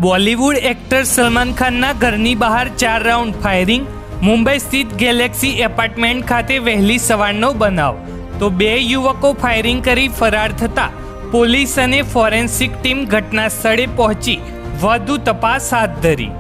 Bollywood actor Salman ખાનના ઘરની બહાર 4 રાઉન્ડ ફાયરિંગ. મુંબઈ સ્થિત ગેલેક્સી એપાર્ટમેન્ટ ખાતે વહેલી સવારનો બનાવ. તો 2 યુવકો ફાયરિંગ કરી ફરાર થતા પોલીસ અને ફોરેન્સિક ટીમ ઘટના સ્થળે પહોંચી વધુ તપાસ હાથ ધરી.